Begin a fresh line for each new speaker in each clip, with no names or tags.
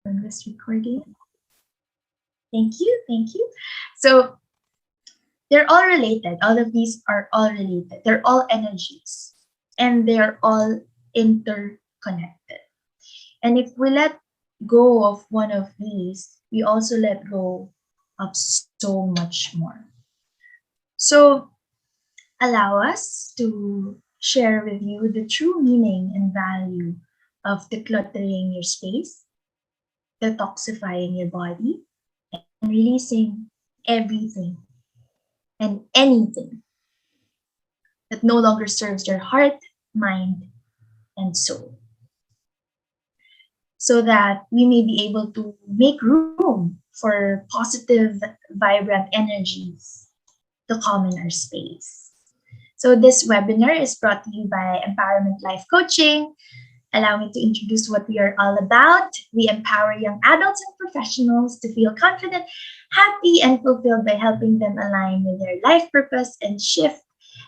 on this recording. Thank you, thank you. So they're all related. All of these are all related. They're all energies and they're all interconnected. And if we let go of one of these, we also let go of so much more. So allow us to share with you the true meaning and value of decluttering your space, detoxifying your body, and releasing everything and anything that no longer serves your heart, mind, and soul, so that we may be able to make room for positive, vibrant energies to come in our space. So this webinar is brought to you by Empowerment Life Coaching. Allow me to introduce what we are all about. We empower young adults and professionals to feel confident, happy, and fulfilled by helping them align with their life purpose and shift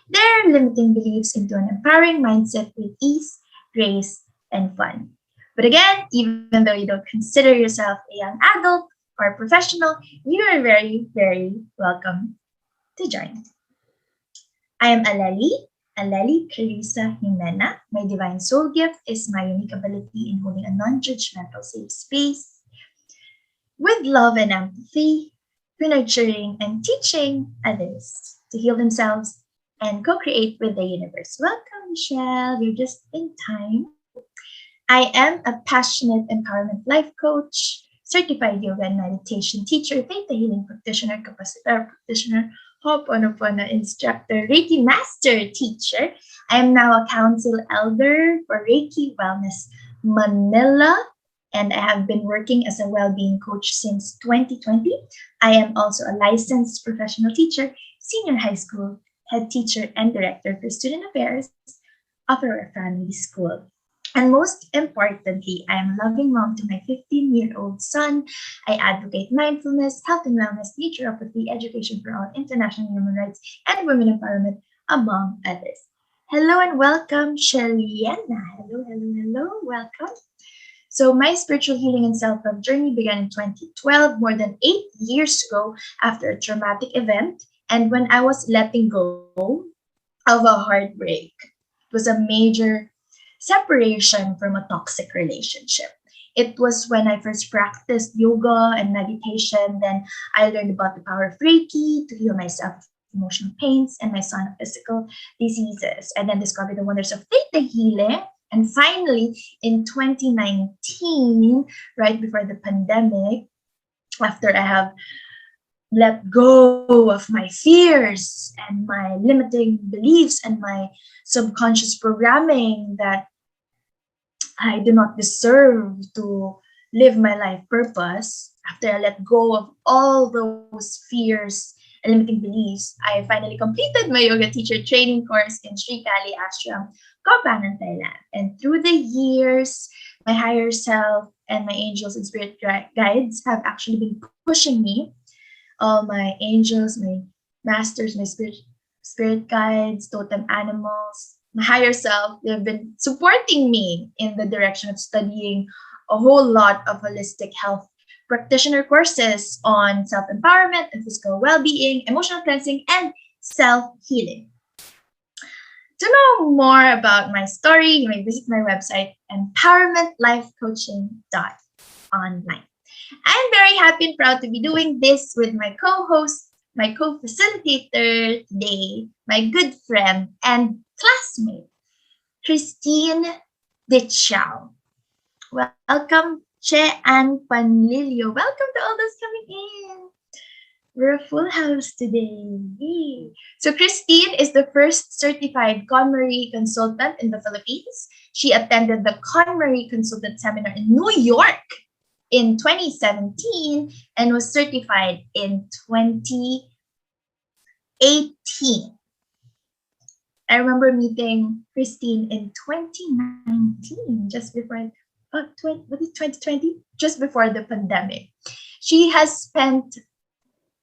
their limiting beliefs into an empowering mindset with ease, grace, and fun. But again, even though you don't consider yourself a young adult or professional, you are very, very welcome to join. I am Aleli Carissa Jimena. My divine soul gift is my unique ability in holding a non-judgmental safe space with love and empathy, for nurturing and teaching others to heal themselves and co-create with the universe. Welcome, Michelle. You're just in time. I am a passionate empowerment life coach, certified yoga and meditation teacher, theta healing practitioner, capacitor practitioner, Ho'oponopono instructor, Reiki master teacher. I am now a council elder for Reiki Wellness Manila, and I have been working as a well-being coach since 2020. I am also a licensed professional teacher, senior high school head teacher, and director for student affairs of our family school. And most importantly, I am a loving mom to my 15-year-old son. I advocate mindfulness, health and wellness, naturopathy, education for all, international human rights, and women empowerment, among others. Hello and welcome, Sheliana. Hello, welcome. So my spiritual healing and self-love journey began in 2012, more than 8 years ago, after a traumatic event, and when I was letting go of a heartbreak. It was a major separation from a toxic relationship. It was when I first practiced yoga and meditation. Then I learned about the power of Reiki to heal myself of emotional pains and my son of physical diseases. And then discovered the wonders of theta healing. And finally, in 2019, right before the pandemic, after I have let go of my fears and my limiting beliefs and my subconscious programming that I do not deserve to live my life purpose, after I let go of all those fears and limiting beliefs, I finally completed my yoga teacher training course in Sri Kali Ashram, Kopangan, Thailand. And through the years, my higher self and my angels and spirit guides have actually been pushing me. All my angels, my masters, my spirit guides, totem animals, my higher self, they've been supporting me in the direction of studying a whole lot of holistic health practitioner courses on self-empowerment and physical well-being, emotional cleansing, and self-healing. To know more about my story, you may visit my website, empowermentlifecoaching.online. I'm very happy and proud to be doing this with my co-host, my co-facilitator today, my good friend and classmate, Christine Ditchow. Welcome, Che and Panlilio. Welcome to all those coming in. We're a full house today. Yay. So Christine is the first certified KonMari consultant in the Philippines. She attended the KonMari consultant seminar in New York in 2017 and was certified in 2018. I remember meeting Christine in 2019, just before, 2020? Just before the pandemic. She has spent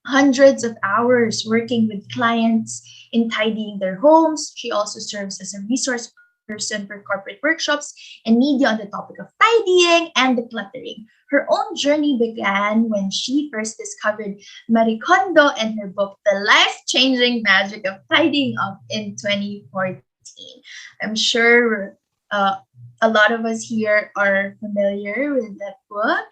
hundreds of hours working with clients in tidying their homes. She also serves as a resource spokesperson for corporate workshops and media on the topic of tidying and decluttering. Her own journey began when she first discovered Marie Kondo and her book, The Life-Changing Magic of Tidying Up in 2014. I'm sure a lot of us here are familiar with that book.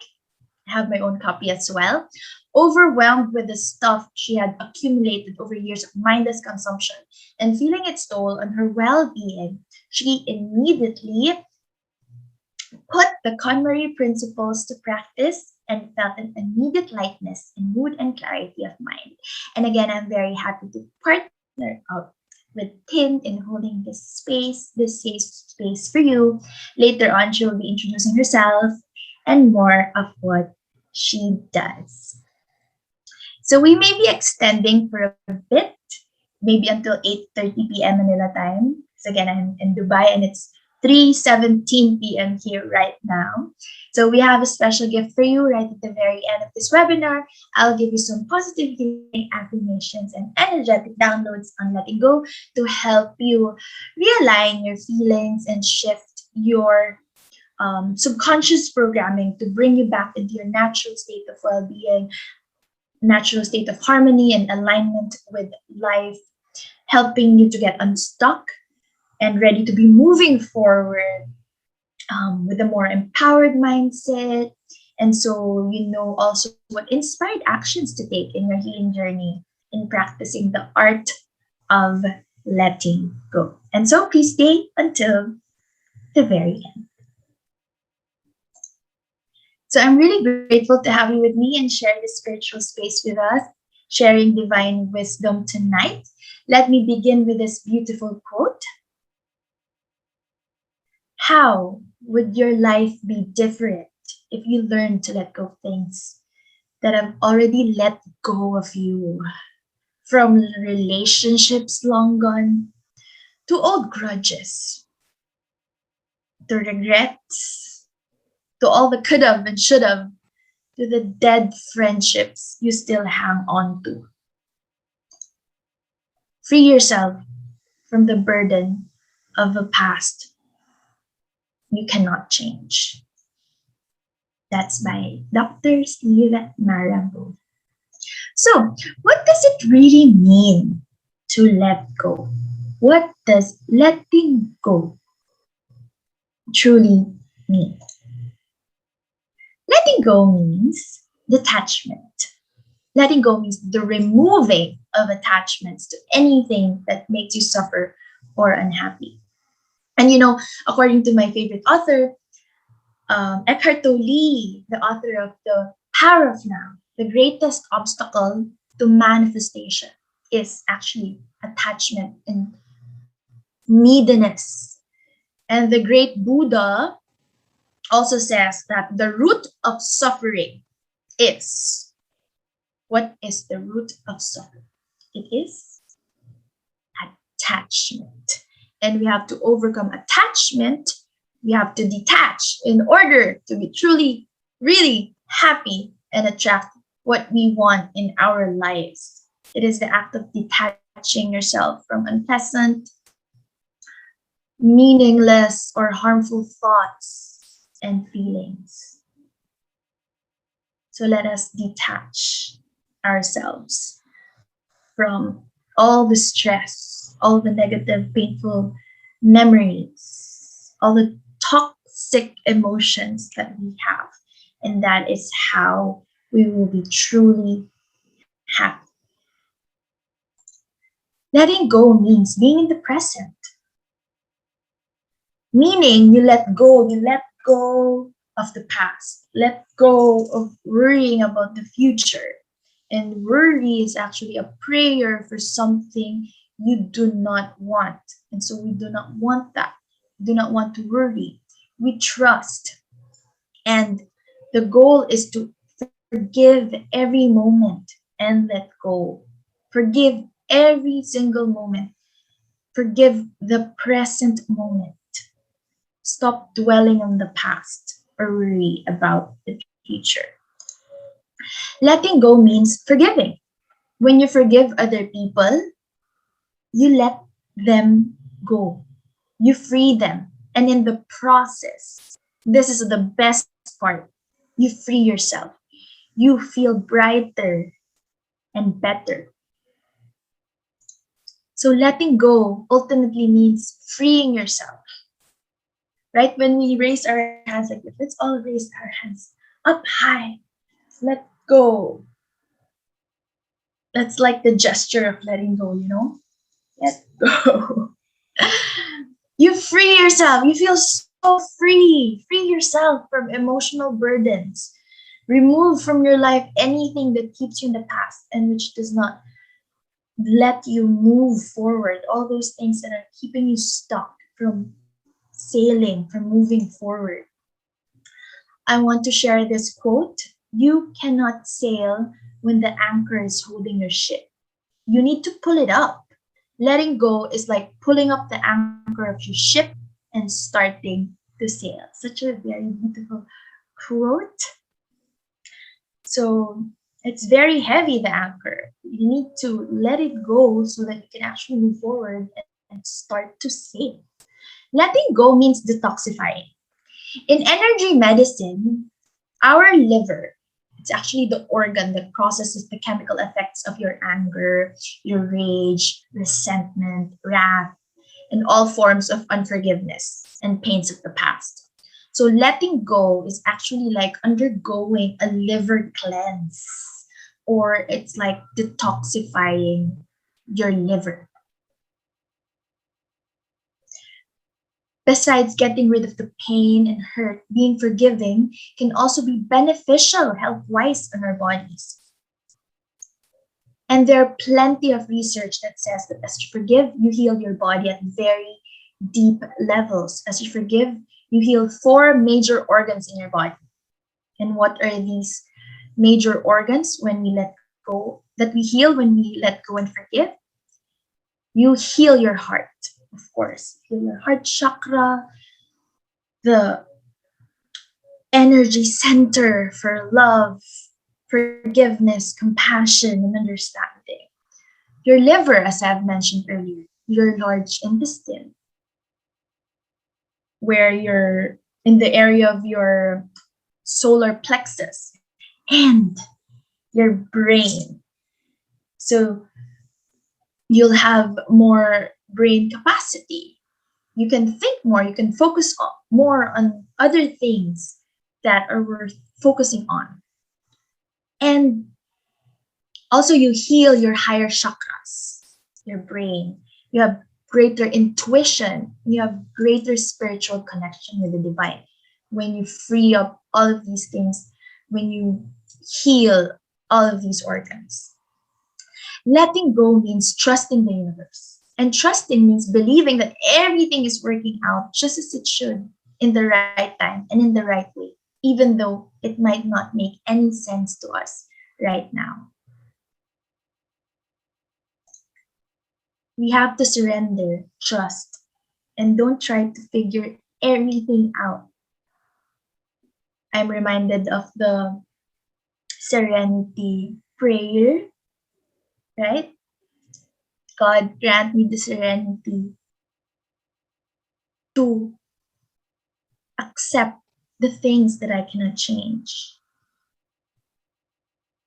I have my own copy as well. Overwhelmed with the stuff she had accumulated over years of mindless consumption and feeling its toll on her well-being, she immediately put the KonMari principles to practice and felt an immediate lightness in mood and clarity of mind. And again, I'm very happy to partner up with Tim in holding this safe space for you. Later on, she will be introducing herself and more of what she does. So we may be extending for a bit, maybe until 8:30 p.m. Manila time. Because again, I'm in Dubai and it's 3:17 p.m. here right now. So we have a special gift for you right at the very end of this webinar. I'll give you some positive healing affirmations and energetic downloads on letting go to help you realign your feelings and shift your subconscious programming to bring you back into your natural state of well-being, natural state of harmony and alignment with life, helping you to get unstuck and ready to be moving forward with a more empowered mindset. And so you know also what inspired actions to take in your healing journey in practicing the art of letting go. And so please stay until the very end. So I'm really grateful to have you with me and share this spiritual space with us, sharing divine wisdom tonight. Let me begin with this beautiful quote. How would your life be different if you learned to let go of things that have already let go of you? From relationships long gone, to old grudges, to regrets, to all the could have and should have, to the dead friendships you still hang on to. Free yourself from the burden of a past you cannot change. That's by Dr. Steve Marabou. So, what does it really mean to let go? What does letting go truly mean? Letting go means detachment. Letting go means the removing of attachments to anything that makes you suffer or unhappy. And you know, according to my favorite author, Eckhart Tolle, the author of The Power of Now, the greatest obstacle to manifestation is actually attachment and neediness. And the great Buddha also says that the root of suffering is. What is the root of suffering? It is attachment. And we have to overcome attachment. We have to detach in order to be truly, really happy and attract what we want in our lives. It is the act of detaching yourself from unpleasant, meaningless, or harmful thoughts and feelings. So let us detach ourselves from all the stress, all the negative, painful memories, all the toxic emotions that we have. And that is how we will be truly happy. Letting go means being in the present. Meaning you let go of the past. Let go of worrying about the future. And worry is actually a prayer for something you do not want. And so we do not want that. We do not want to worry. We trust. And the goal is to forgive every moment and let go. Forgive every single moment. Forgive the present moment. Stop dwelling on the past or worry about the future. Letting go means forgiving. When you forgive other people, you let them go. You free them. And in the process, this is the best part. You free yourself. You feel brighter and better. So letting go ultimately means freeing yourself. Right? When we raise our hands like this, let's all raise our hands up high. Let go. That's like the gesture of letting go, you know? Let go. You free yourself. You feel so free. Free yourself from emotional burdens. Remove from your life anything that keeps you in the past and which does not let you move forward. All those things that are keeping you stuck from sailing, from moving forward. I want to share this quote. You cannot sail when the anchor is holding your ship. You need to pull it up. Letting go is like pulling up the anchor of your ship and starting to sail. Such a very beautiful quote. So it's very heavy, the anchor. You need to let it go so that you can actually move forward and start to sail. Letting go means detoxifying. In energy medicine, our liver, it's actually the organ that processes the chemical effects of your anger, your rage, resentment, wrath, and all forms of unforgiveness and pains of the past. So letting go is actually like undergoing a liver cleanse, or it's like detoxifying your liver. Besides getting rid of the pain and hurt, being forgiving can also be beneficial health wise on our bodies. And there are plenty of research that says that as you forgive, you heal your body at very deep levels. As you forgive, you heal 4 major organs in your body. And what are these major organs when we let go, that we heal when we let go and forgive? You heal your heart, of course. Heal your heart chakra, the energy center for love, forgiveness, compassion, and understanding. Your liver, as I've mentioned earlier, your large intestine, where you're in the area of your solar plexus, and your brain. So you'll have more brain capacity. You can think more, you can focus more on other things that are worth focusing on. And also, you heal your higher chakras, your brain. You have greater intuition. You have greater spiritual connection with the divine. When you free up all of these things, when you heal all of these organs. Letting go means trusting the universe. And trusting means believing that everything is working out just as it should in the right time and in the right way, even though it might not make any sense to us right now. We have to surrender, trust, and don't try to figure everything out. I'm reminded of the serenity prayer, right? God grant me the serenity to accept the things that I cannot change,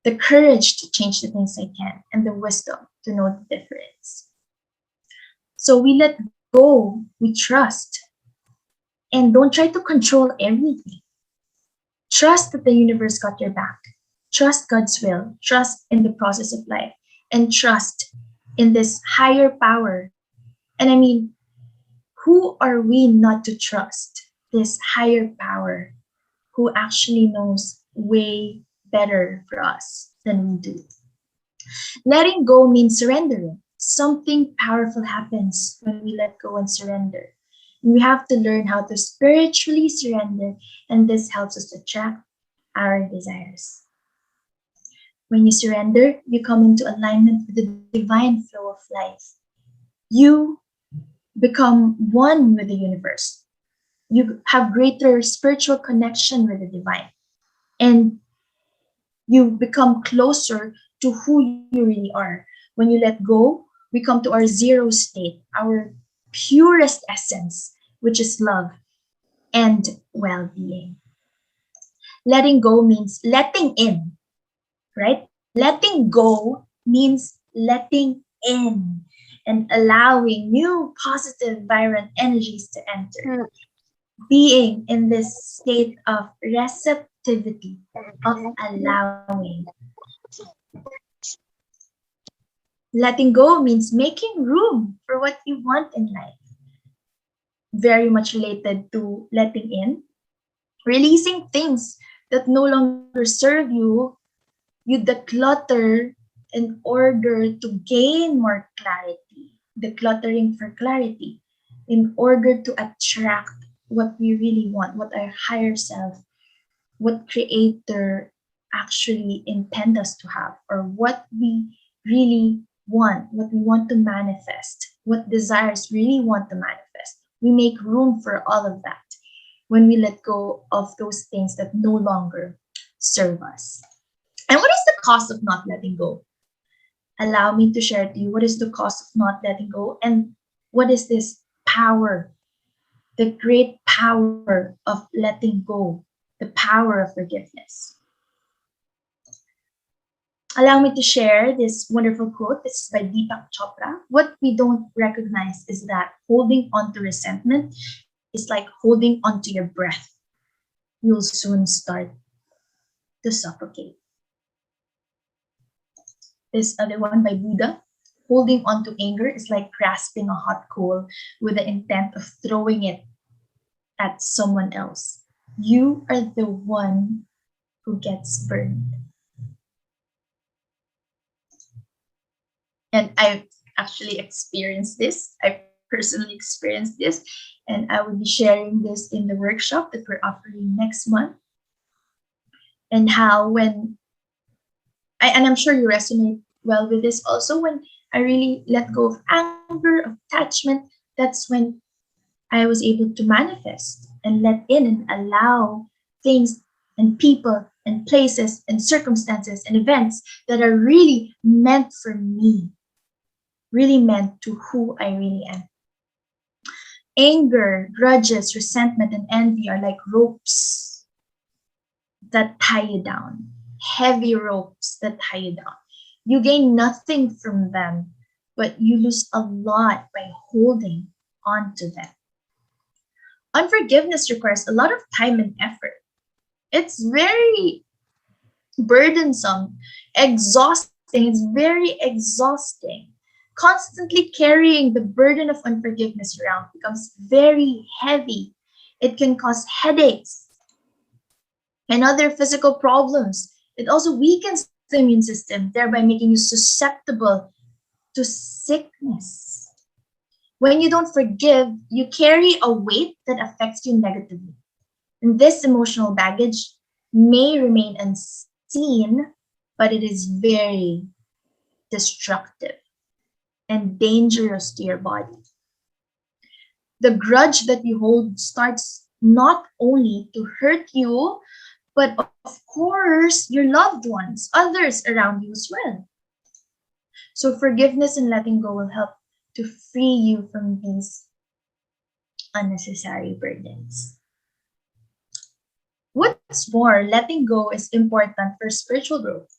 the courage to change the things I can, and the wisdom to know the difference. So we let go, we trust, and don't try to control everything. Trust that the universe got your back. Trust God's will. Trust in the process of life. And trust in this higher power. And I mean, who are we not to trust this higher power who actually knows way better for us than we do? Letting go means surrendering. Something powerful happens when we let go and surrender. We have to learn how to spiritually surrender, and this helps us attract our desires. When you surrender, you come into alignment with the divine flow of life. You become one with the universe. You have greater spiritual connection with the divine. And you become closer to who you really are. When you let go, we come to our zero state, our purest essence, which is love and well-being. Letting go means letting in, right? Letting go means letting in and allowing new positive, vibrant energies to enter. Being in this state of receptivity, of allowing. Letting go means making room for what you want in life. Very much related to letting in. Releasing things that no longer serve you. You declutter in order to gain more clarity. Decluttering for clarity. In order to attract what we really want, what our higher self, what creator actually intend us to have, or what we really want, what we want to manifest, what desires really want to manifest. We make room for all of that when we let go of those things that no longer serve us. And what is the cost of not letting go? Allow me to share to you what is the cost of not letting go and what is this power, the great power of letting go, the power of forgiveness. Allow me to share this wonderful quote. This is by Deepak Chopra. What we don't recognize is that holding on to resentment is like holding onto your breath. You'll soon start to suffocate. This other one by Buddha. Holding on to anger is like grasping a hot coal with the intent of throwing it at someone else. You are the one who gets burned. And I've actually experienced this. I personally experienced this. And I will be sharing this in the workshop that we're offering next month. And how and I'm sure you resonate well with this also, when I really let go of anger, of attachment, that's when I was able to manifest and let in and allow things and people and places and circumstances and events that are really meant for me, really meant to who I really am. Anger, grudges, resentment, and envy are like ropes that tie you down, heavy ropes that tie you down. You gain nothing from them, but you lose a lot by holding on to them. Unforgiveness requires a lot of time and effort. It's very burdensome, exhausting. It's very exhausting. Constantly carrying the burden of unforgiveness around becomes very heavy. It can cause headaches and other physical problems. It also weakens the immune system, thereby making you susceptible to sickness. When you don't forgive, you carry a weight that affects you negatively. And this emotional baggage may remain unseen, but it is very destructive and dangerous to your body. The grudge that you hold starts not only to hurt you, but of course, your loved ones, others around you as well. So forgiveness and letting go will help to free you from these unnecessary burdens. What's more, letting go is important for spiritual growth.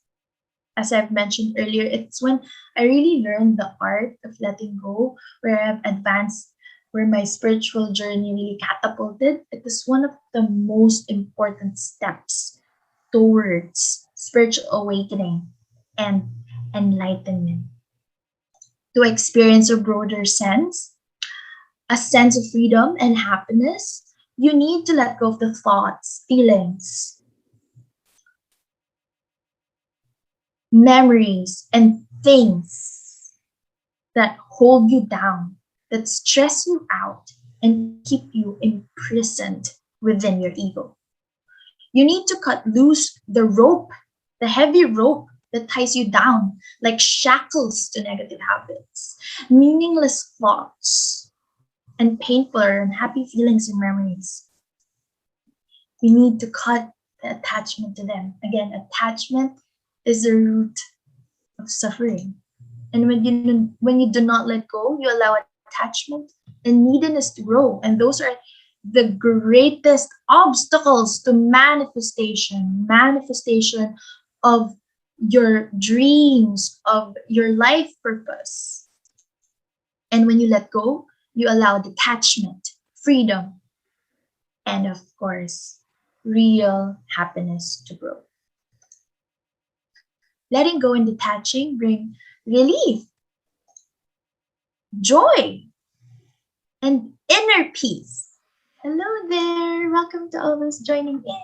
As I've mentioned earlier, it's when I really learned the art of letting go, where I've advanced, where my spiritual journey really catapulted. It is one of the most important steps towards spiritual awakening and enlightenment. To experience a broader sense, a sense of freedom and happiness, you need to let go of the thoughts, feelings, memories, and things that hold you down, that stress you out, and keep you imprisoned within your ego. You need to cut loose the rope, the heavy rope that ties you down like shackles to negative habits, meaningless thoughts, and painful or unhappy feelings and memories. You need to cut the attachment to them. Again, attachment is the root of suffering. And when you do not let go, you allow attachment and neediness to grow. And those are the greatest obstacles to manifestation of your dreams, of your life purpose. And when you let go, you allow detachment, freedom, and of course, real happiness to grow. Letting go and detaching bring relief, joy, and inner peace. Hello there. Welcome to all those joining in.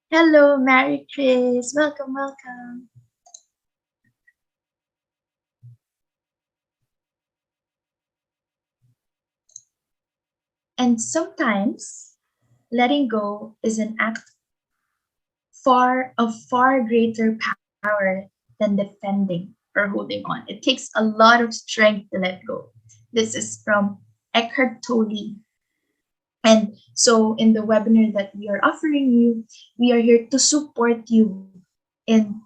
Hello, Mary Chris. Welcome, welcome. And sometimes letting go is an act of far greater power than defending or holding on. It takes a lot of strength to let go. This is from Eckhart Tolle. And so in the webinar that we are offering you, we are here to support you in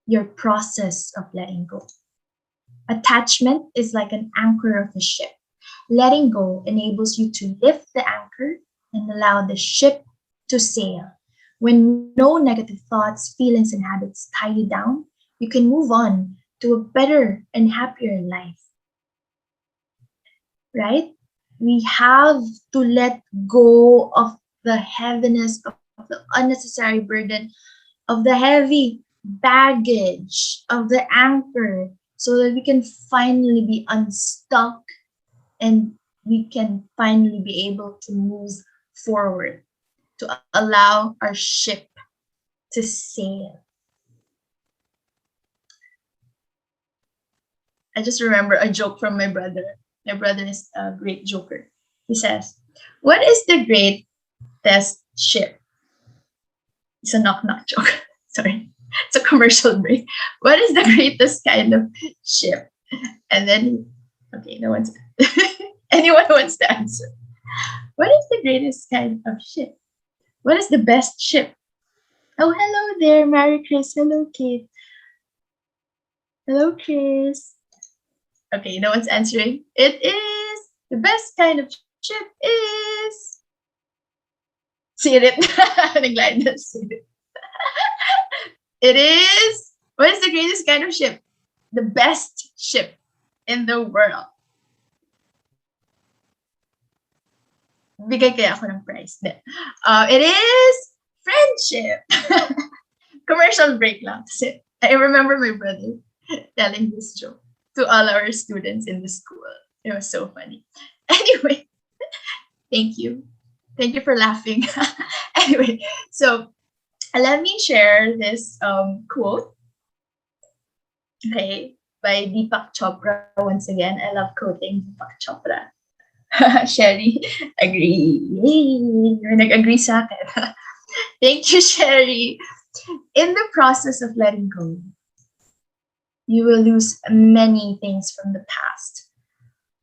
your process of letting go. Attachment is like an anchor of a ship. Letting go enables you to lift the anchor and allow the ship to sail. When no negative thoughts, feelings, and habits tie you down, you can move on to a better and happier life. Right? We have to let go of the heaviness, of the unnecessary burden, of the heavy baggage, of the anchor, so that we can finally be unstuck and we can finally be able to move forward, to allow our ship to sail. I just remember a joke from my brother. My brother is a great joker. He says, "What is the greatest ship?" It's a knock-knock joke. Sorry. It's a commercial break. What is the greatest kind of ship? And then, okay, no one's anyone wants to answer. What is the greatest kind of ship? What is the best ship? Oh, hello there, Mary Chris. Hello, Kate. Hello, Chris. Okay, no one's answering. It is the best kind of ship is sirit. Nag-line na sirit. It is, what is the greatest kind of ship? The best ship in the world. Bigay kaya ako ng prize. It is friendship. Commercial break lang. I remember my brother telling this joke to all our students in the school. It was so funny. Anyway, thank you. Thank you for laughing. Anyway, so let me share this quote. Okay, by Deepak Chopra. Once again, I love quoting Deepak Chopra. Sherry, agree. Yay! Nag-agree sa akin. Thank you, Sherry. In the process of letting go, you will lose many things from the past,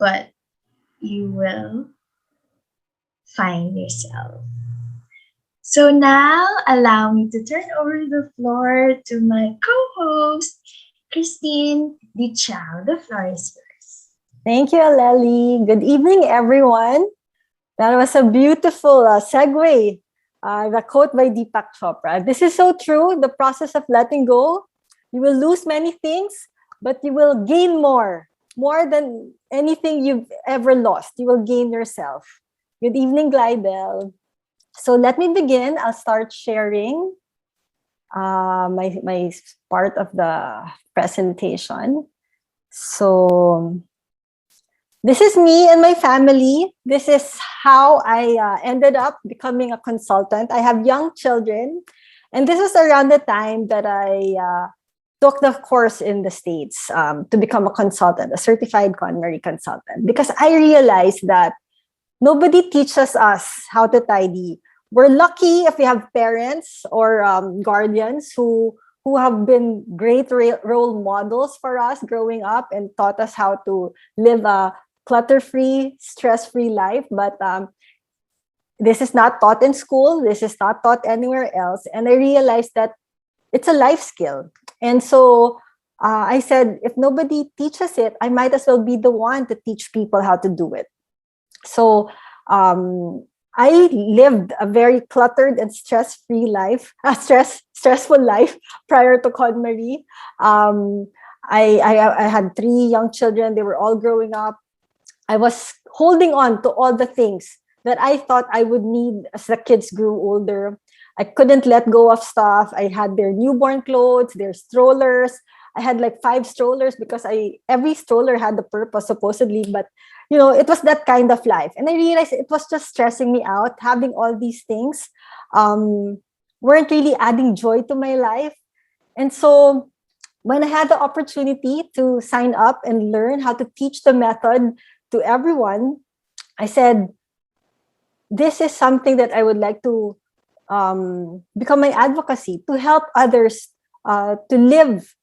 but you will find yourself. So now, allow me to turn over the floor to my co-host, Christine Dichao. The floor is yours.
Thank you, Aleli. Good evening, everyone. That was a beautiful segue. The quote by Deepak Chopra. This is so true. The process of letting go, you will lose many things, but you will gain more than anything you've ever lost. You will gain yourself. Good evening, Glidel. So let me begin. I'll start sharing my part of the presentation. So this is me and my family. This is how I ended up becoming a consultant. I have young children, and this was around the time that I took the course in the States to become a consultant, a certified culinary consultant, because I realized that nobody teaches us how to tidy. We're lucky if we have parents or guardians who have been great role models for us growing up and taught us how to live a clutter-free, stress-free life. But this is not taught in school. This is not taught anywhere else. And I realized that it's a life skill. And so I said, if nobody teaches it, I might as well be the one to teach people how to do it. So I lived a very cluttered and stress-free life, a stressful life prior to KonMari. Um, I had 3 young children. They were all growing up. I was holding on to all the things that I thought I would need as the kids grew older. I couldn't let go of stuff. I had their newborn clothes, their strollers. I had like 5 strollers because every stroller had a purpose supposedly, but it was that kind of life. And I realized it was just stressing me out. Having all these things weren't really adding joy to my life. And so when I had the opportunity to sign up and learn how to teach the method to everyone, I said, this is something that I would like to become my advocacy, to help others to live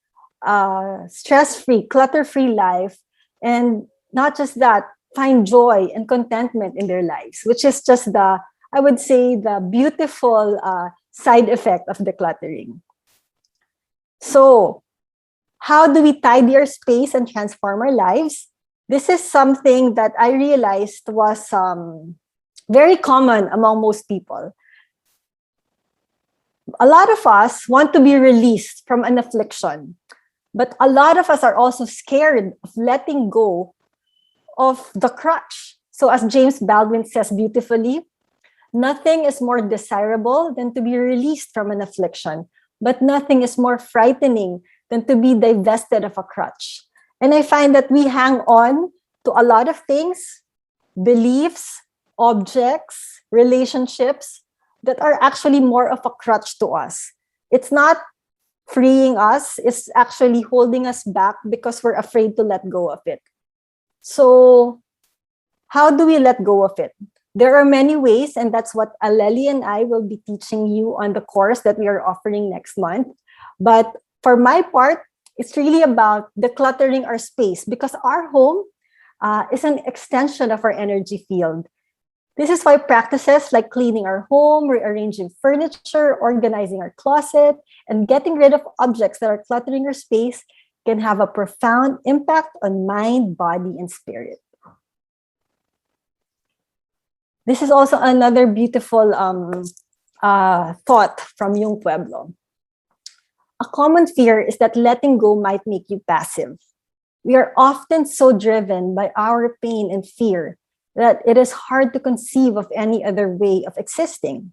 stress-free, clutter-free life. And not just that, find joy and contentment in their lives, which is just I would say, the beautiful side effect of decluttering. So, how do we tidy our space and transform our lives? This is something that I realized was very common among most people. A lot of us want to be released from an affliction, but a lot of us are also scared of letting go of the crutch. So as James Baldwin says beautifully, nothing is more desirable than to be released from an affliction, but nothing is more frightening than to be divested of a crutch. And I find that we hang on to a lot of things, beliefs, objects, relationships that are actually more of a crutch to us. It's not freeing us, it's actually holding us back because we're afraid to let go of it. So how do we let go of it? There are many ways, and that's what Aleli and I will be teaching you on the course that we are offering next month. But for my part, it's really about decluttering our space, because our home is an extension of our energy field. This is why practices like cleaning our home, rearranging furniture, organizing our closet, and getting rid of objects that are cluttering our space can have a profound impact on mind, body, and spirit. This is also another beautiful thought from Yung Pueblo. A common fear is that letting go might make you passive. We are often so driven by our pain and fear that it is hard to conceive of any other way of existing.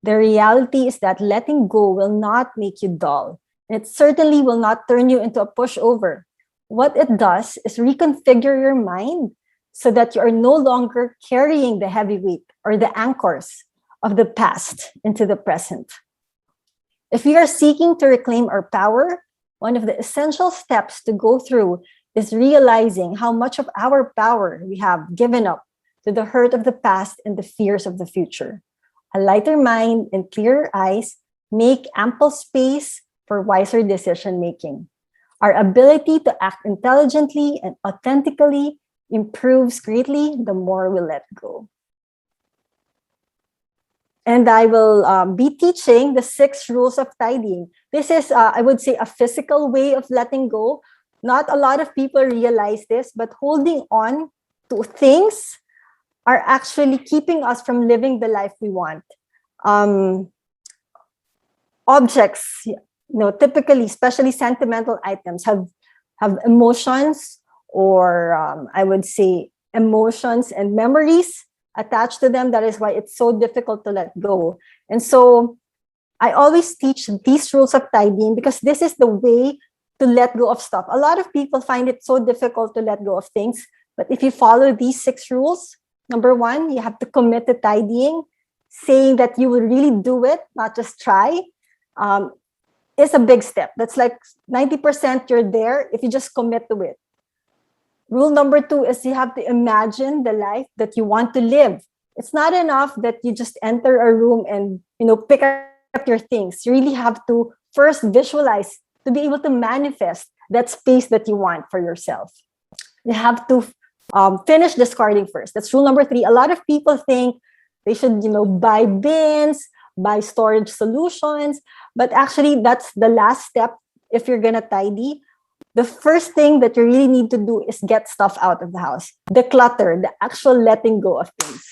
The reality is that letting go will not make you dull. It certainly will not turn you into a pushover. What it does is reconfigure your mind so that you are no longer carrying the heavy weight or the anchors of the past into the present. If we are seeking to reclaim our power, one of the essential steps to go through is realizing how much of our power we have given up to the hurt of the past and the fears of the future. A lighter mind and clearer eyes make ample space for wiser decision making. Our ability to act intelligently and authentically improves greatly the more we let go. And I will be teaching the 6 rules of tidying. This is, I would say, a physical way of letting go. Not a lot of people realize this, but holding on to things are actually keeping us from living the life we want. Objects, typically, especially sentimental items, have emotions, or I would say emotions and memories attached to them. That is why it's so difficult to let go. And so I always teach these rules of tidying because this is the way to let go of stuff. A lot of people find it so difficult to let go of things, but if you follow these 6 rules, number 1, you have to commit to tidying. Saying that you will really do it, not just try, is a big step. That's like 90% you're there if you just commit to it. Rule number 2 is you have to imagine the life that you want to live. It's not enough that you just enter a room and pick up your things. You really have to first visualize to be able to manifest that space that you want for yourself. You have to finish discarding first. That's rule number 3. A lot of people think they should, buy bins, buy storage solutions, but actually that's the last step if you're gonna tidy. the first thing that you really need to do is get stuff out of the house. Declutter, the actual letting go of things.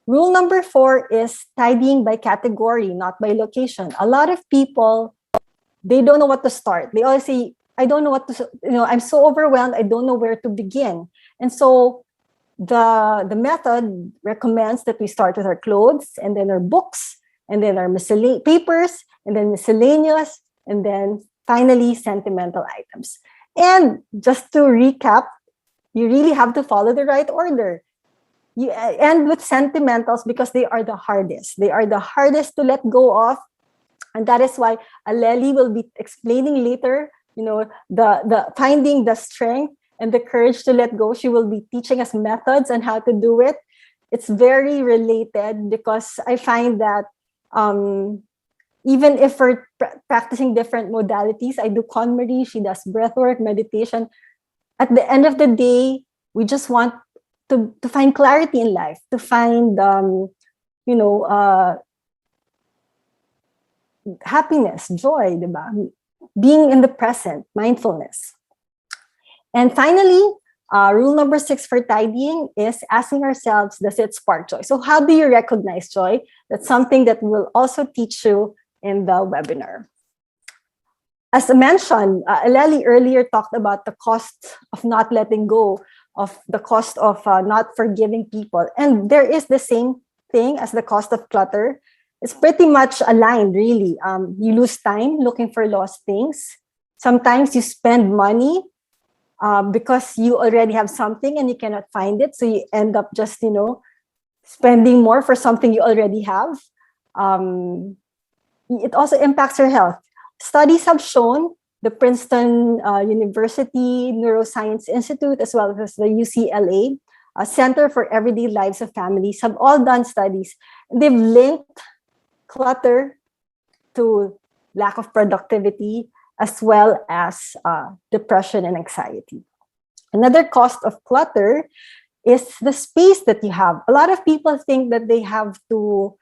Rule number 4 is tidying by category, not by location. A lot of people, they don't know what to start. They always say, I don't know what to, I'm so overwhelmed, I don't know where to begin. And so the method recommends that we start with our clothes, and then our books, and then our papers, and then miscellaneous, and then finally sentimental items. And just to recap, you really have to follow the right order. You end with sentimentals because they are the hardest. They are the hardest to let go of. And that is why Aleli will be explaining later, the finding the strength and the courage to let go. She will be teaching us methods on how to do it. It's very related because I find that even if we're practicing different modalities, I do KonMari, she does breathwork, meditation. At the end of the day, we just want to find clarity in life, to find, happiness, joy, diba? Being in the present, mindfulness. And finally, rule number 6 for tidying is asking ourselves, does it spark joy? So how do you recognize joy? That's something that we'll also teach you in the webinar. As I mentioned, Aleli earlier talked about the cost of not letting go, of the cost of not forgiving people. And there is the same thing as the cost of clutter. It's pretty much aligned, really. You lose time looking for lost things. Sometimes you spend money because you already have something and you cannot find it. So you end up just, spending more for something you already have. It also impacts your health. Studies have shown, the Princeton University Neuroscience Institute, as well as the UCLA Center for Everyday Lives of Families, have all done studies. They've linked clutter to lack of productivity, as well as depression and anxiety. Another cost of clutter is the space that you have. A lot of people think that they have to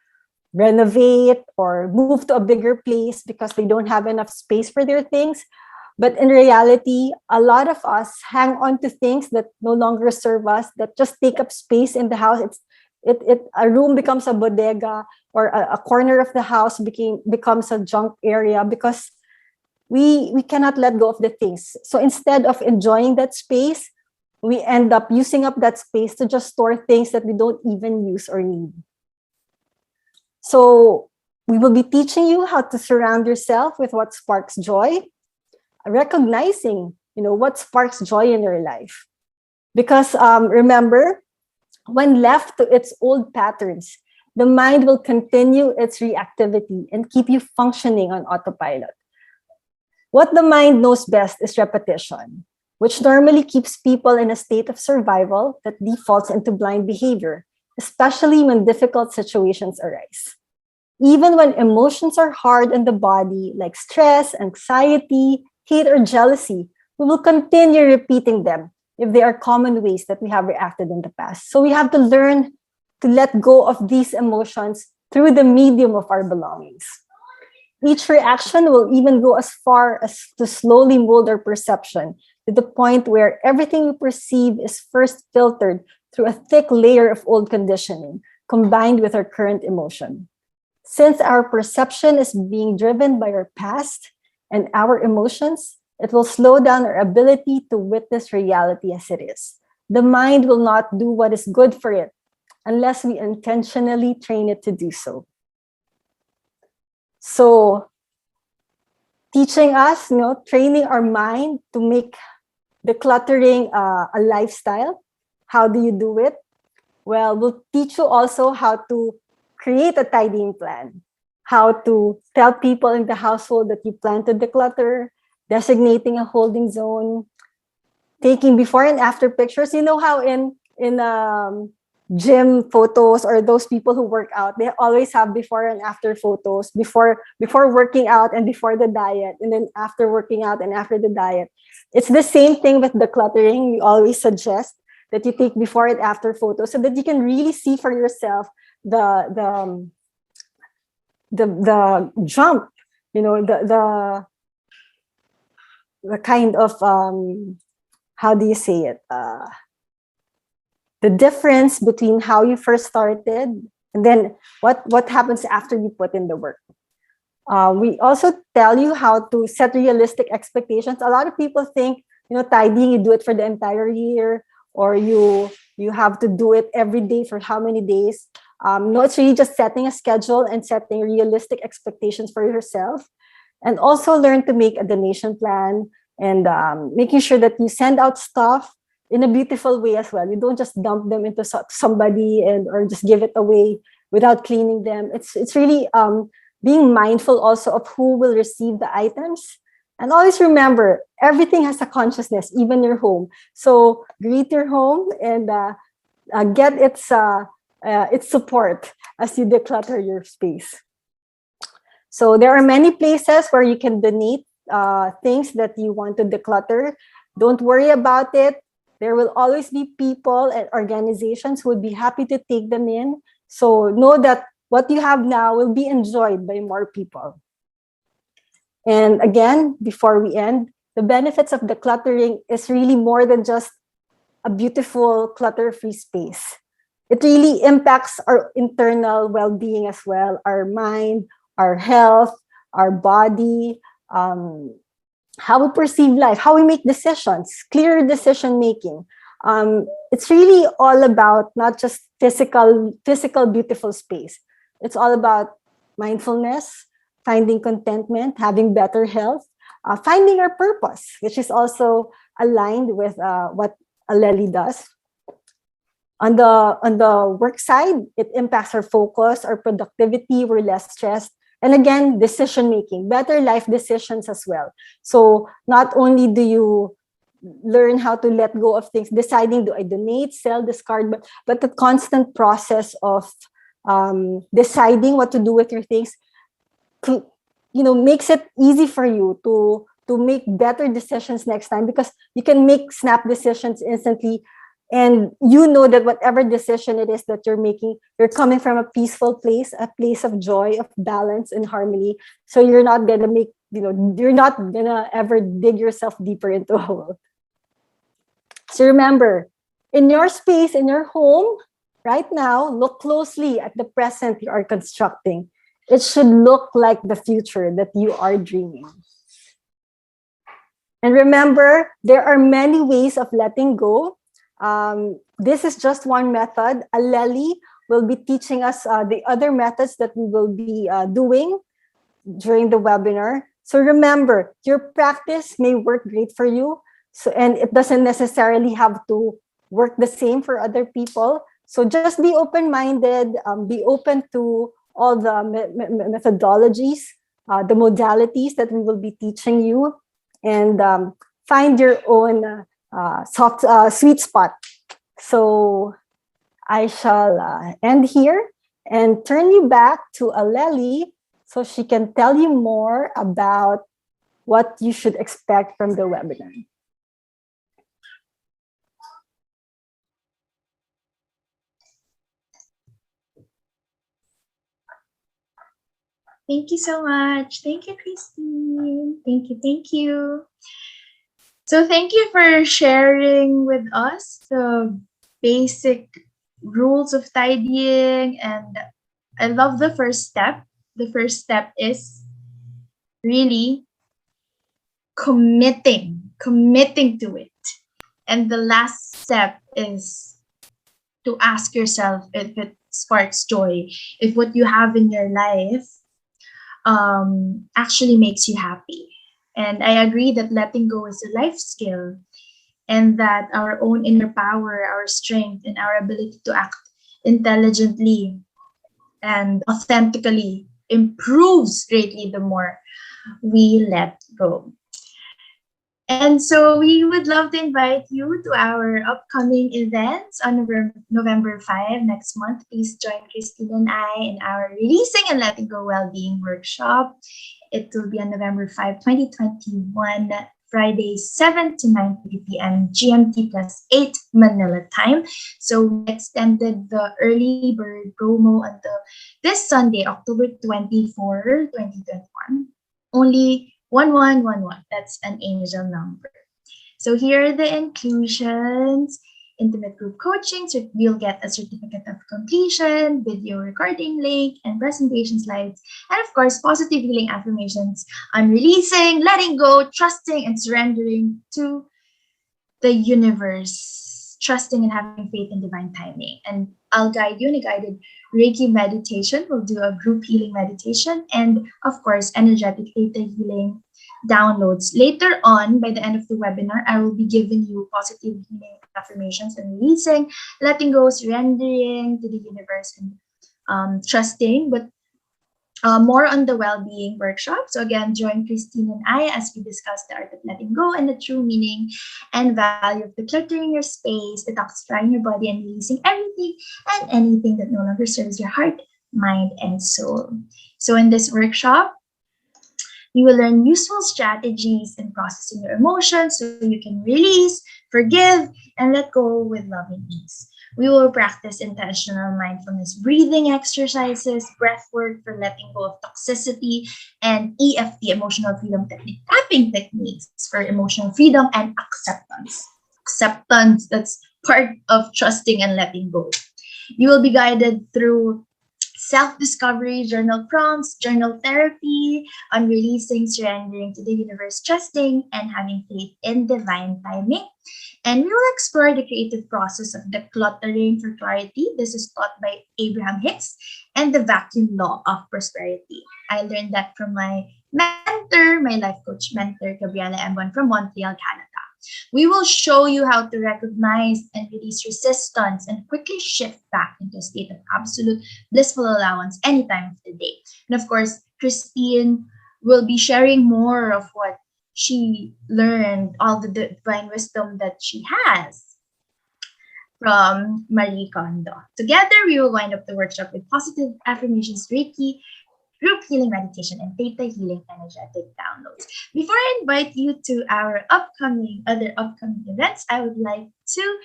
renovate or move to a bigger place because they don't have enough space for their things. But in reality, a lot of us hang on to things that no longer serve us, that just take up space in the house. A room becomes a bodega, or a corner of the house becomes a junk area because we cannot let go of the things. So instead of enjoying that space, we end up using up that space to just store things that we don't even use or need. So we will be teaching you how to surround yourself with what sparks joy, recognizing, what sparks joy in your life. Because remember, when left to its old patterns, the mind will continue its reactivity and keep you functioning on autopilot. What the mind knows best is repetition, which normally keeps people in a state of survival that defaults into blind behavior, especially when difficult situations arise. Even when emotions are hard on the body, like stress, anxiety, hate, or jealousy, we will continue repeating them if they are common ways that we have reacted in the past. So we have to learn to let go of these emotions through the medium of our belongings. Each reaction will even go as far as to slowly mold our perception to the point where everything we perceive is first filtered through a thick layer of old conditioning combined with our current emotion. Since our perception is being driven by our past and our emotions, it will slow down our ability to witness reality as it is. The mind will not do what is good for it unless we intentionally train it to do so. So, teaching us, training our mind to make decluttering a lifestyle. How do you do it? Well, we'll teach you also how to create a tidying plan, how to tell people in the household that you plan to declutter, designating a holding zone, taking before and after pictures. You know how in gym photos, or those people who work out, they always have before and after photos, before working out and before the diet, and then after working out and after the diet. It's the same thing with decluttering. We always suggest that you take before and after photos so that you can really see for yourself the jump, the kind of how do you say it? The difference between how you first started and then what happens after you put in the work. We also tell you how to set realistic expectations. A lot of people think, tidying, you do it for the entire year, or you have to do it every day for how many days. No, it's really just setting a schedule and setting realistic expectations for yourself. And also learn to make a donation plan and making sure that you send out stuff in a beautiful way as well. You don't just dump them into somebody or just give it away without cleaning them. It's really being mindful also of who will receive the items. And always remember, everything has a consciousness, even your home. So greet your home and get its support as you declutter your space. So there are many places where you can donate things that you want to declutter. Don't worry about it. There will always be people and organizations who would be happy to take them in. So know that what you have now will be enjoyed by more people. And again, before we end, the benefits of decluttering is really more than just a beautiful clutter-free space. It really impacts our internal well-being as well, our mind, our health, our body, how we perceive life, how we make decisions, clear decision making. It's really all about not just physical beautiful space. It's all about mindfulness, finding contentment, having better health, finding our purpose, which is also aligned with what Aleli does. On the work side, it impacts our focus, our productivity, we're less stressed. And again, decision making, better life decisions as well. So not only do you learn how to let go of things, deciding, do I donate, sell, discard, but the constant process of deciding what to do with your things, makes it easy for you to make better decisions next time, because you can make snap decisions instantly. And you know that whatever decision it is that you're making, you're coming from a peaceful place, a place of joy, of balance and harmony. So you're not gonna you're not gonna ever dig yourself deeper into a hole. So remember, in your space, in your home, right now, look closely at the present you are constructing. It should look like the future that you are dreaming. And remember, there are many ways of letting go. This is just one method. Aleli will be teaching us the other methods that we will be doing during the webinar. So remember, your practice may work great for you, and it doesn't necessarily have to work the same for other people. So just be open-minded, be open to all the methodologies, the modalities that we will be teaching you, and find your own sweet spot. So I shall end here and turn you back to Aleli so she can tell you more about what you should expect from the webinar.
Thank you so much. Thank you, Christine. Thank you. Thank you. So thank you for sharing with us the basic rules of tidying. And I love the first step. The first step is really committing to it. And the last step is to ask yourself if it sparks joy, if what you have in your life actually makes you happy. And I agree that letting go is a life skill, and that our own inner power, our strength, and our ability to act intelligently and authentically improves greatly the more we let go. And so we would love to invite you to our upcoming events on November 5 next month. Please join Christine and I in our Releasing and Letting Go Wellbeing Workshop. It will be on November 5, 2021, Friday, 7 to 9:30 p.m. GMT plus 8 Manila time. So we extended the early bird promo until this Sunday, October 24, 2021. Only 1111. That's an angel number. So here are the inclusions: intimate group coaching, so you'll get a certificate of completion, video recording link, and presentation slides. And of course, positive healing affirmations on releasing, letting go, trusting, and surrendering to the universe, trusting and having faith in divine timing. And I'll guide you in a guided Reiki meditation. We'll do a group healing meditation, and of course, energetic theta healing downloads. Later on, by the end of the webinar, I will be giving you positive healing affirmations and releasing, letting go, surrendering to the universe, and trusting. But more on the well-being workshop. So again, join Christine and I as we discuss the art of letting go and the true meaning and value of decluttering your space, detoxifying your body, and releasing everything and anything that no longer serves your heart, mind, and soul. So in this workshop, you will learn useful strategies in processing your emotions so you can release, forgive, and let go with loving ease. We will practice intentional mindfulness breathing exercises, breath work for letting go of toxicity, and EFT, emotional freedom technique, tapping techniques for emotional freedom and acceptance. Acceptance, that's part of trusting and letting go. You will be guided through self-discovery, journal prompts, journal therapy, on releasing, surrendering to the universe, trusting, and having faith in divine timing. And we will explore the creative process of decluttering for clarity. This is taught by Abraham Hicks, and the vacuum law of prosperity. I learned that from my mentor, my life coach mentor, Gabriela Embon from Montreal, Canada. We will show you how to recognize and release resistance and quickly shift back into a state of absolute blissful allowance any time of the day. And of course, Christine will be sharing more of what she learned, all the divine wisdom that she has from Marie Kondo. Together, we will wind up the workshop with positive affirmations, Reiki, group healing meditation, and theta healing energetic downloads. Before I invite you to our other upcoming events, I would like to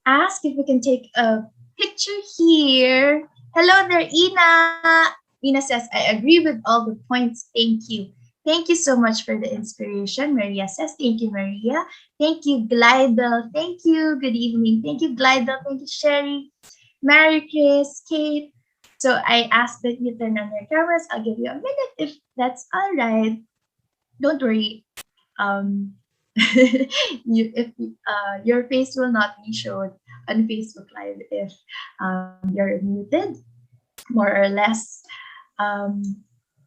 ask if we can take a picture here. Hello there, Ina. Ina says, I agree with all the points. Thank you. Thank you so much for the inspiration. Maria says, thank you, Maria. Thank you, Glidel. Thank you. Good evening. Thank you, Glidel. Thank you, Sherry. Mary Chris, Kate. So I ask that you turn on your cameras. I'll give you a minute if that's all right. Don't worry. Your face will not be shown on Facebook Live if you're muted, more or less.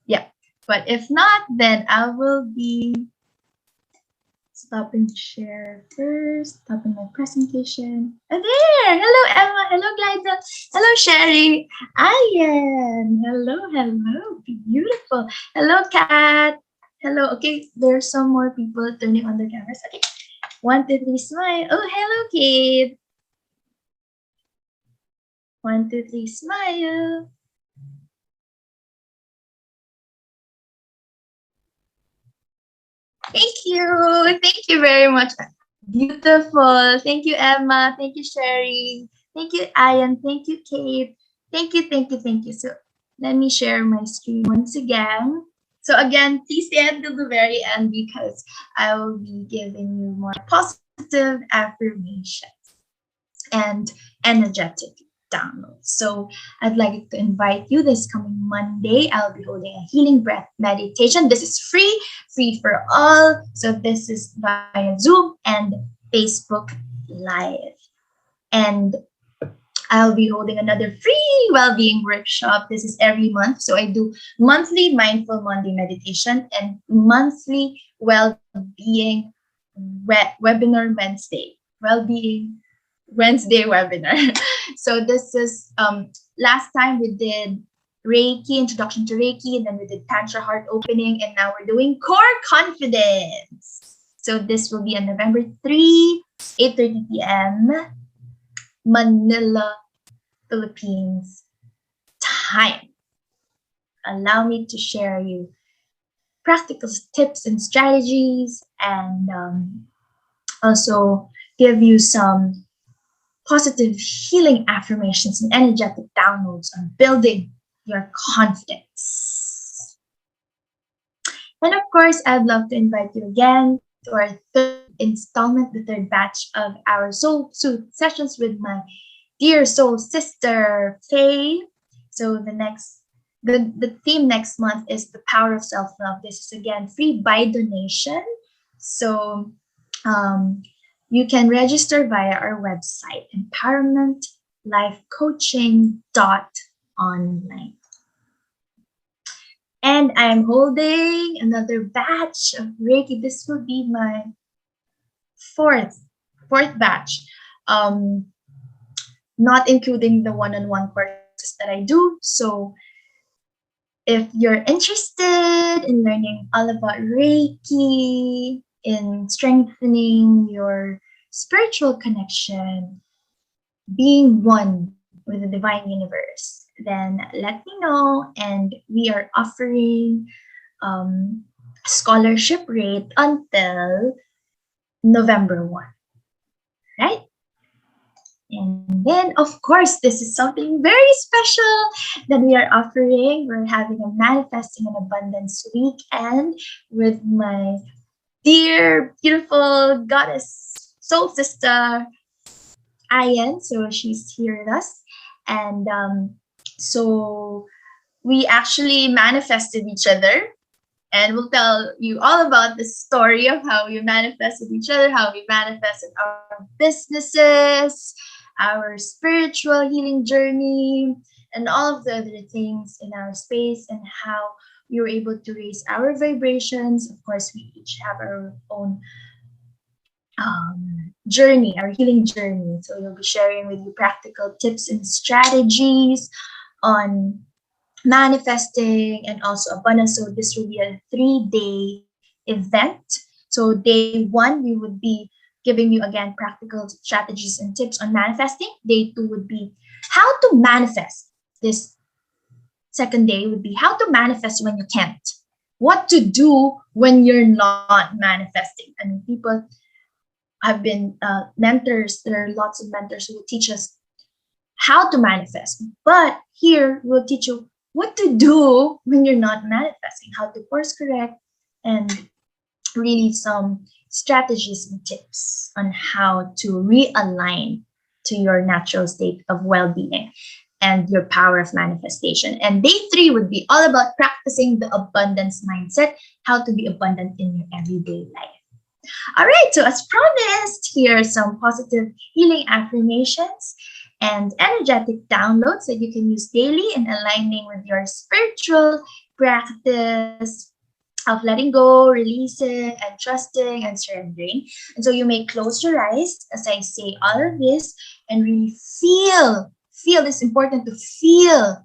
Yeah. But if not, then I will be stopping share first, stopping my presentation. Oh, there! Hello, Emma. Hello, Glida. Hello, Sherry. Ian. Hello. Beautiful. Hello, Kat. Hello. Okay, there's some more people turning on their cameras. Okay. 1, 2, 3, smile. Oh, hello, Kate. 1, 2, 3, smile. Thank you. Thank you very much. Beautiful. Thank you, Emma. Thank you, Sherry. Thank you, Ian. Thank you, Kate. Thank you. So let me share my screen once again. So again, please stay until the very end because I will be giving you more positive affirmations and energetic downloads. So I'd like to invite you this coming Monday. I'll be holding a healing breath meditation. This is free for all. So this is via Zoom and Facebook Live. And I'll be holding another free well-being workshop. This is every month. So I do monthly Mindful Monday meditation and monthly well-being webinar Wednesday. Well-being Wednesday webinar. So this is last time we did Reiki, introduction to Reiki, and then we did Tantra heart opening, and now we're doing core confidence. So this will be on November 3, 8:30 p.m. Manila, Philippines time. Allow me to share you practical tips and strategies, and also give you some positive healing affirmations and energetic downloads on building your confidence. And of course, I'd love to invite you again to our third installment, the third batch of our Soul Suit sessions with my dear soul sister, Faye. So the theme next month is the power of self-love. This is again free by donation. So um, you can register via our website, empowermentlifecoaching.online. And I'm holding another batch of Reiki. This will be my fourth fourth batch. Um, Not including the one-on-one courses that I do. So if you're interested in learning all about Reiki, in strengthening your spiritual connection, being one with the divine universe, then let me know. And we are offering scholarship rate until November 1, right? And then, of course, this is something very special that we are offering. We're having a Manifesting an Abundance weekend with my dear, beautiful goddess, soul sister, Ayan. So she's here with us. And so we actually manifested each other. And we'll tell you all about the story of how we manifested each other, how we manifested our businesses, our spiritual healing journey, and all of the other things in our space, and how we were able to raise our vibrations. Of course, we each have our own journey, our healing journey. So we'll be sharing with you practical tips and strategies on manifesting and also abundance. So this will be a 3-day event. So day one, we would be giving you again practical strategies and tips on manifesting. Day two would be how to manifest. This second day would be how to manifest when you can't. What to do when you're not manifesting. I mean, people have been mentors. There are lots of mentors who will teach us how to manifest. But here we'll teach you what to do when you're not manifesting, how to course correct, and really some strategies and tips on how to realign to your natural state of well-being and your power of manifestation. And day three would be all about practicing the abundance mindset, how to be abundant in your everyday life. All right, so as promised, here are some positive healing affirmations and energetic downloads that you can use daily in aligning with your spiritual practice of letting go, releasing, and trusting and surrendering. And so you may close your eyes as I say all of this and really feel this important to feel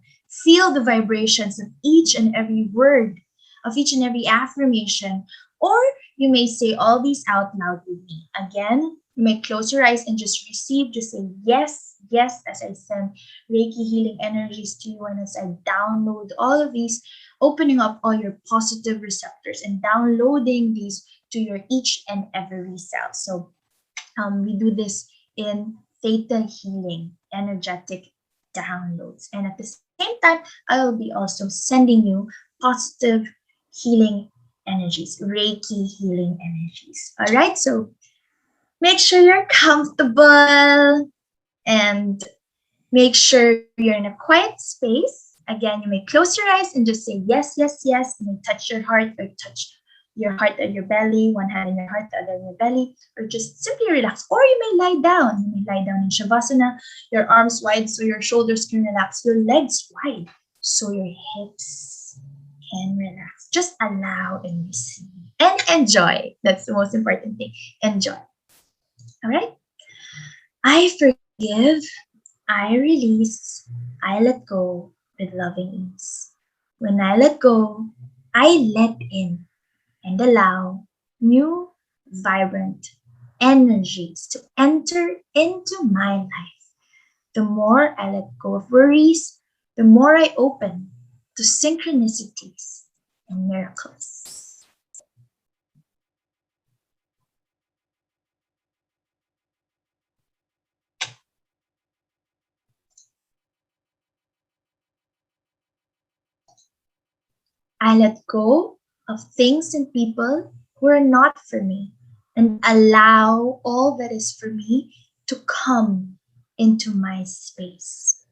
the vibrations of each and every word, of each and every affirmation, or you may say all these out loud with me. Again, you may close your eyes and just receive, just say yes, yes, as I send Reiki healing energies to you and as I download all of these, opening up all your positive receptors and downloading these to your each and every cell. So we do this in theta healing, energetic downloads. And at the same time, I will be also sending you positive healing energies, Reiki healing energies. All right, so make sure you're comfortable and make sure you're in a quiet space. Again, you may close your eyes and just say yes, yes, yes. You may touch your heart or touch your heart on your belly, one hand on your heart, the other on your belly, or just simply relax. Or you may lie down. You may lie down in Shavasana, your arms wide so your shoulders can relax, your legs wide so your hips can relax. Just allow and receive and enjoy. That's the most important thing. Enjoy. All right? I forgive, I release, I let go with loving ease. When I let go, I let in and allow new, vibrant energies to enter into my life. The more I let go of worries, the more I open to synchronicities and miracles. I let go of things and people who are not for me, and allow all that is for me to come into my space.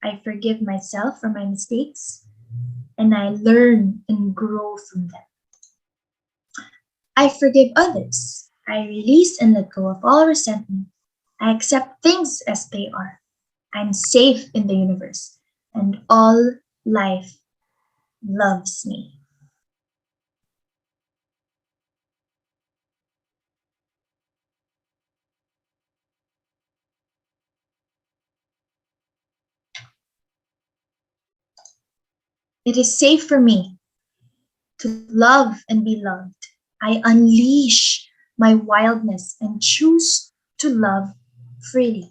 I forgive myself for my mistakes, and I learn and grow from them. I forgive others. I release and let go of all resentment. I accept things as they are. I'm safe in the universe, and all life loves me. It is safe for me to love and be loved. I unleash my wildness and choose to love freely.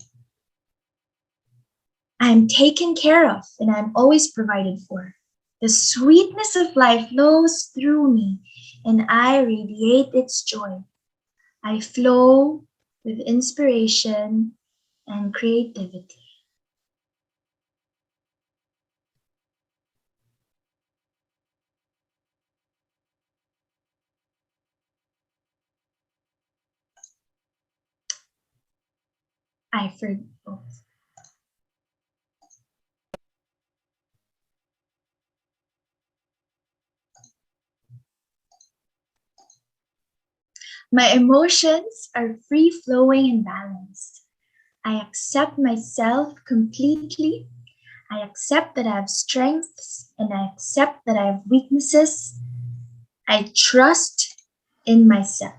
I am taken care of and I'm always provided for. The sweetness of life flows through me and I radiate its joy. I flow with inspiration and creativity. I forgive. My emotions are free flowing and balanced. I accept myself completely. I accept that I have strengths and I accept that I have weaknesses. I trust in myself.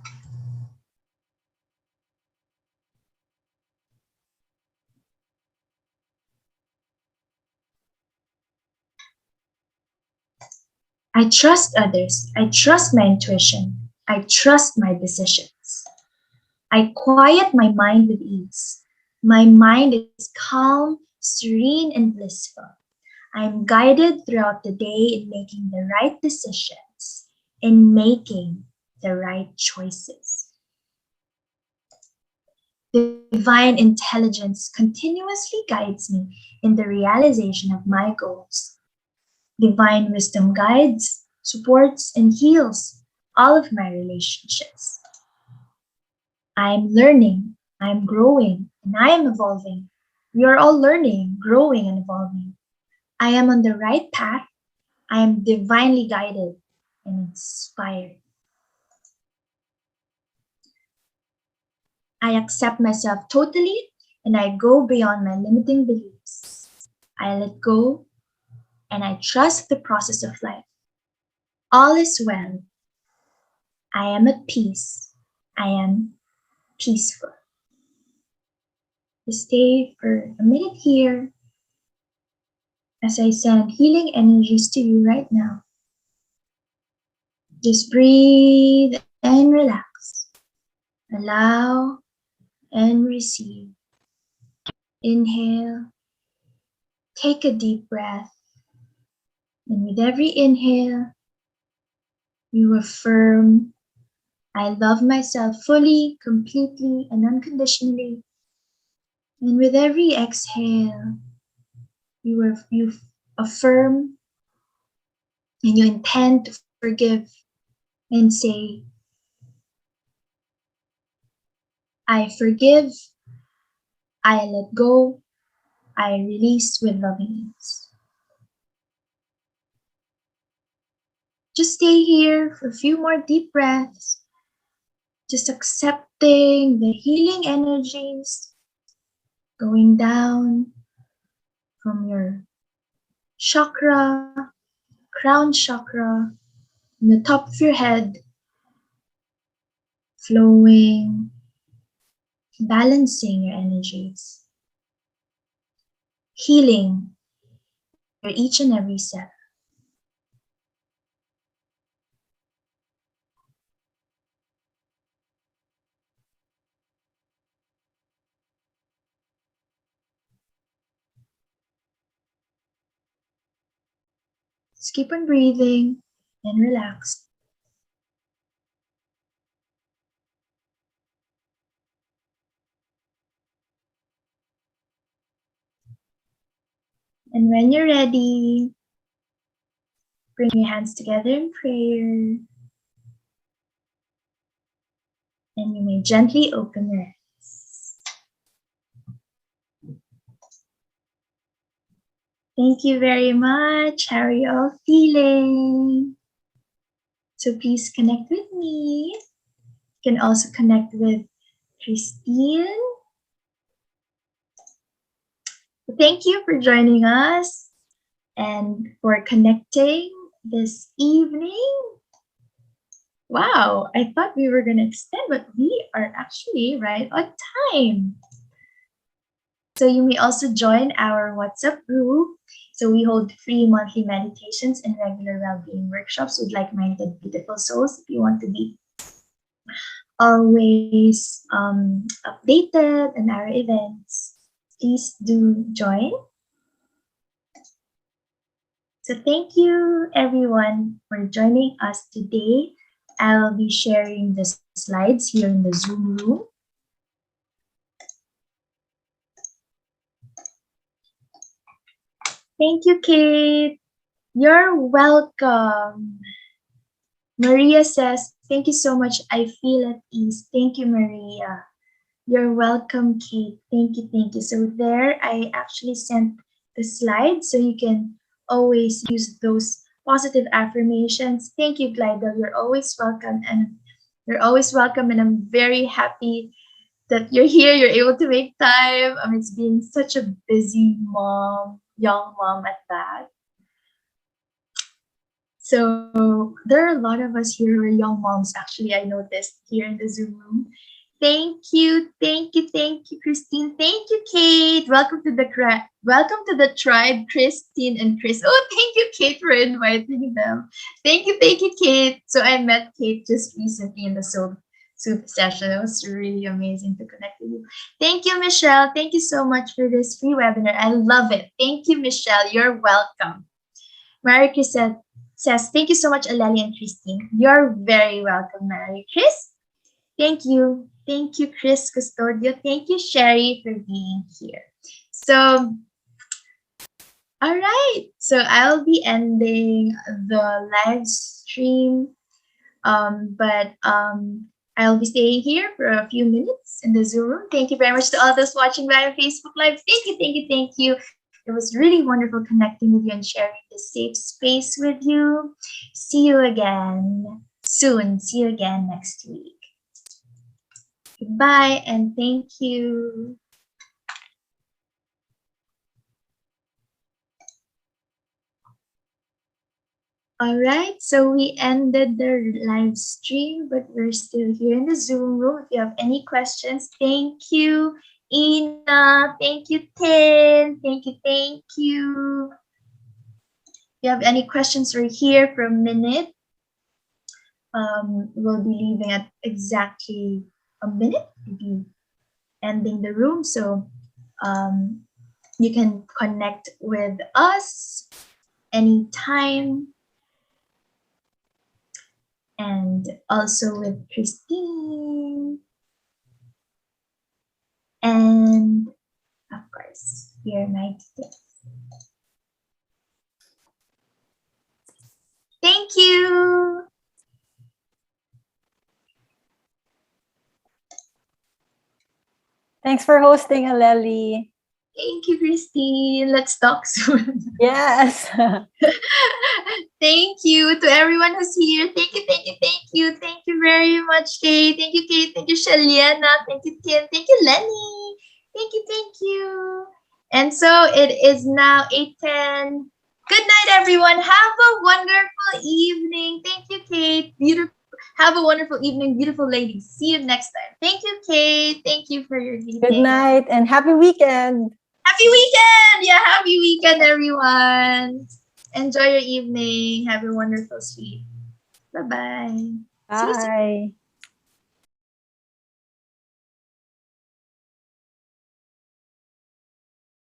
I trust others. I trust my intuition. I trust my decisions. I quiet my mind with ease. My mind is calm, serene, and blissful. I am guided throughout the day in making the right decisions, in making the right choices. Divine intelligence continuously guides me in the realization of my goals. Divine wisdom guides, supports, and heals all of my relationships. I am learning, I am growing, and I am evolving. We are all learning, growing, and evolving. I am on the right path. I am divinely guided and inspired. I accept myself totally and I go beyond my limiting beliefs. I let go and I trust the process of life. All is well. I am at peace. I am peaceful. Just stay for a minute here as I send healing energies to you right now. Just breathe and relax. Allow and receive. Inhale. Take a deep breath. And with every inhale, you affirm, I love myself fully, completely, and unconditionally. And with every exhale, you affirm and you intend to forgive and say, I forgive, I let go, I release with loving ease. Just stay here for a few more deep breaths, just accepting the healing energies going down from your chakra, crown chakra, in the top of your head, flowing, balancing your energies, healing your each and every cell. Just keep on breathing and relax. And when you're ready, Bring your hands together in prayer. And you may gently open your eyes. Thank you very much. How are you all feeling? So please connect with me. You can also connect with Christine. Thank you for joining us and for connecting this evening. Wow, I thought we were going to extend, but we are actually right on time. So you may also join our WhatsApp group. So we hold free monthly meditations and regular well-being workshops with like-minded beautiful souls. If you want to be always updated on our events, please do join. So thank you everyone for joining us today. I'll be sharing the slides here in the Zoom room. Thank you, Kate. You're welcome. Maria says, thank you so much. I feel at ease. Thank you, Maria. You're welcome, Kate. Thank you, thank you. So there, I actually sent the slides so you can always use those positive affirmations. Thank you, Glidel. You're always welcome. And you're always welcome. And I'm very happy that you're here. You're able to make time. It's being such a busy mom, young mom at that. So there are a lot of us here who are young moms. Actually, I noticed here in the Zoom room. Thank you, Christine. Thank you, Kate. Welcome to the tribe, Christine and Chris. Oh, thank you, Kate, for inviting them. Thank you, Kate. So I met Kate just recently in the soup session. It was really amazing to connect with you. Thank you, Michelle. Thank you so much for this free webinar. I love it. Thank you, Michelle. You're welcome. Mary Chris says, thank you so much, Aleli and Christine. You're very welcome, Mary Chris. Thank you. Thank you, Chris Custodio. Thank you, Sherry, for being here. So, all right. So I'll be ending the live stream, but I'll be staying here for a few minutes in the Zoom room. Thank you very much to all those watching via Facebook Live. Thank you. It was really wonderful connecting with you and sharing this safe space with you. See you again soon. See you again next week. Goodbye and thank you. All right, so we ended the live stream, but we're still here in the Zoom room. If you have any questions, thank you, Ina. Thank you, Tin. Thank you. If you have any questions, we're here for a minute. We'll be leaving at exactly a minute. We'll be ending the room, so you can connect with us anytime. And also with Christine. And of course, here my details. Thank you.
Thanks for hosting, Aleli.
Thank you, Christine. Let's talk soon.
Yes.
Thank you to everyone who's here. Thank you. Thank you very much, Kate. Thank you, Kate. Thank you, Shaliana. Thank you, Tim. Thank you, Lenny. Thank you. And so it is now 8:10. Good night, everyone. Have a wonderful evening. Thank you, Kate. Beautiful. Have a wonderful evening, beautiful ladies. See you next time. Thank you, Kate. Thank you for your details.
Good night and happy weekend.
Happy weekend! Yeah, happy weekend, everyone. Enjoy your evening. Have a wonderful sleep. Bye-bye.
Bye.